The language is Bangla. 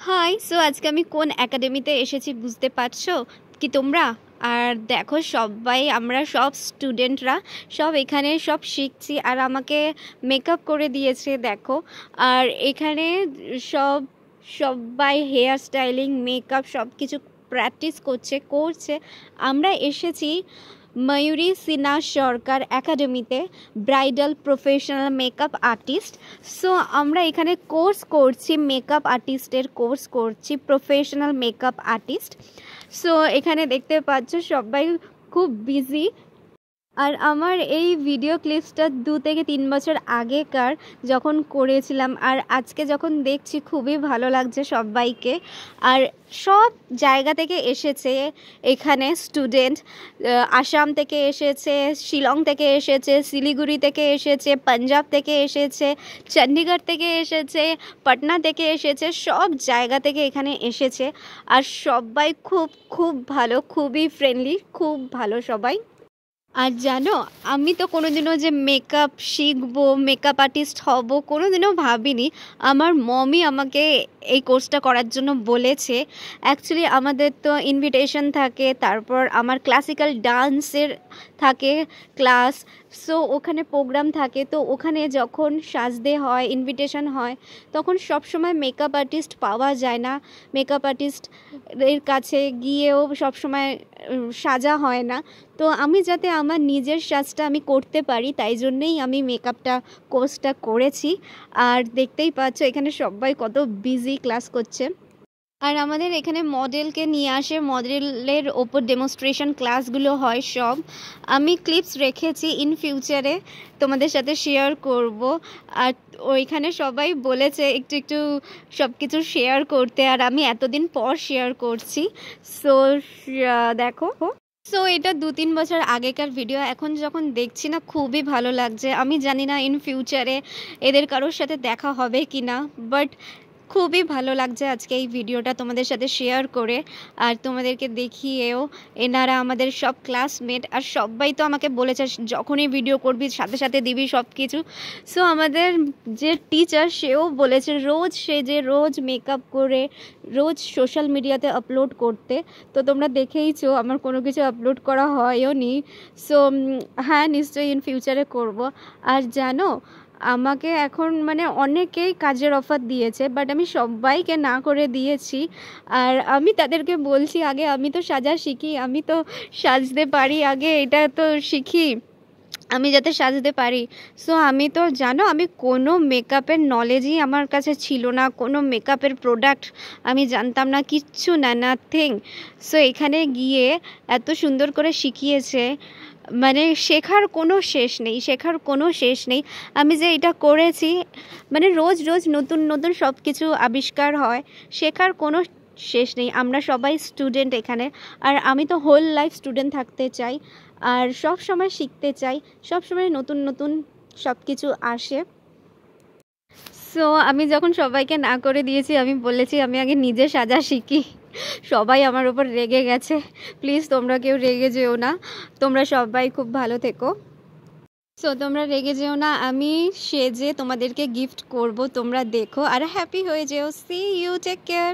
হাই সো আজকে আমি কোন একাডেমিতে এসেছি বুঝতে পারছো কি তোমরা? আর দেখো সবাই আমরা সব স্টুডেন্টরা সব এখানে সব শিখছি আর আমাকে মেকআপ করে দিয়েছে দেখো। আর এখানে সব সবাই হেয়ার স্টাইলিং মেকআপ সব কিছু প্র্যাকটিস করছে। আমরা এসেছি ময়ূরী সিনহা সরকার একাডেমিতে, bridal professional makeup artist. So আমরা এখানে কোর্স করছি, মেকআপ আর্টিস্টের কোর্স করছি, প্রফেশনাল মেকআপ আর্টিস্ট। সো এখানে দেখতে পাচ্ছ সবাই খুব বিজি। আর আমার এই ভিডিও ক্লিপসটা 2 থেকে 3 বছর আগেকার যখন করেছিলাম, আর আজকে যখন দেখছি খুবই ভালো লাগছে সবাইকে। আর সব জায়গা থেকে এসেছে এখানে স্টুডেন্ট, আসাম থেকে এসেছে, শিলং থেকে এসেছে, শিলিগুড়ি থেকে এসেছে, পাঞ্জাব থেকে এসেছে, চণ্ডীগড় থেকে এসেছে, পাটনা থেকে এসেছে, সব জায়গা থেকে এখানে এসেছে। আর সবাই খুব খুব ভালো, খুবই ফ্রেন্ডলি, খুব ভালো সবাই। আর জানো আমি তো কোনোদিনও যে মেকআপ শিখবো, মেকআপ আর্টিস্ট হব কোনোদিনও ভাবিনি। আমার মমই আমাকে এই কোর্সটা করার জন্য বলেছে। অ্যাকচুয়ালি আমাদের তো ইনভিটেশন থাকে, তারপর আমার ক্লাসিক্যাল ডান্সের থাকে ক্লাস। সো ওখানে প্রোগ্রাম থাকে, তো ওখানে যখন সাজতে হয়, ইনভিটেশন হয়, তখন সব সময় মেকআপ আর্টিস্ট পাওয়া যায় না। মেকআপ আর্টিস্ট এর কাছে গিয়েও সব সময় সাজা হয় না। তো আমি যাতে আমার নিজের সাজটা আমি করতে পারি, তাই জন্যেই আমি মেকআপটা কোর্সটা করেছি। আর দেখতেই পাচ্ছ এখানে সবাই কত বিজি ক্লাস করছে। আর আমাদের এখানে মডেলকে নিয়ে আসে, মডেলের ওপর ডেমনস্ট্রেশন ক্লাসগুলো হয় সব। আমি ক্লিপস রেখেছি, ইন ফিউচারে তোমাদের সাথে শেয়ার করব। আর ওইখানে সবাই বলেছে একটু একটু সব কিছু শেয়ার করতে, আর আমি এতদিন পর শেয়ার করছি। সো দেখো। সো এটা 2-3 বছর আগেকার ভিডিও, এখন যখন দেখছি না খুবই ভালো লাগছে। আমি জানি না ইন ফিউচারে এদের কারোর সাথে দেখা হবে কি না, বাট খুবই ভালো লাগছে আজকে এই ভিডিওটা তোমাদের সাথে শেয়ার করে আর তোমাদেরকে দেখিয়েও। এনারা আমাদের সব ক্লাসমেট, আর সবাই তো আমাকে বলেছে যখনই ভিডিও করবি সাথে সাথে দিবি সব কিছু। সো আমাদের যে টিচার সেও বলেছে রোজ মেকআপ করে রোজ সোশ্যাল মিডিয়াতে আপলোড করতে। তো তোমরা দেখেইছো আমার কোনো কিছু আপলোড করা হয়ও নি। সো হ্যাঁ, নিশ্চয়ই ইন ফিউচারে করব। আর জানো আমাকে এখন মানে অনেকেই কাজের অফার দিয়েছে, বাট আমি সবাইকে না করে দিয়েছি। আর আমি তাদেরকে বলছি আগে আমি তো সাজা শিখি, আমি তো সাজতে পারি, আগে এটা তো শিখি আমি যাতে সাজতে পারি। সো আমি তো জানো আমি কোনো মেকআপের নলেজই আমার কাছে ছিল না, কোনো মেকআপের প্রোডাক্ট আমি জানতাম না, কিচ্ছু না, নাথিং। সো এখানে গিয়ে এত সুন্দর করে শিখিয়েছে, মানে শেখার কোনো শেষ নেই। আমি যে এটা করেছি মানে রোজ নতুন নতুন সব কিছু আবিষ্কার হয়, শেখার কোনো শেষ নেই। আমরা সবাই স্টুডেন্ট এখানে, আর আমি তো হোল লাইফ স্টুডেন্ট থাকতে চাই আর সব সময় শিখতে চাই, সব সময় নতুন নতুন সব কিছু আসে। সো আমি যখন সবাইকে না করে দিয়েছি, আমি বলেছি আমি আগে নিজে সাজা শিখি। সবাই আমার উপর রেগে গেছে, প্লিজ তোমরা কেউ রেগে যেও না, তোমরা সবাই খুব ভালো থেকো। সো তোমরা রেগে যেও না, আমি সেজে তোমাদেরকে গিফট করব, তোমরা দেখো আর হ্যাপি হয়ে যেও। See you, take care.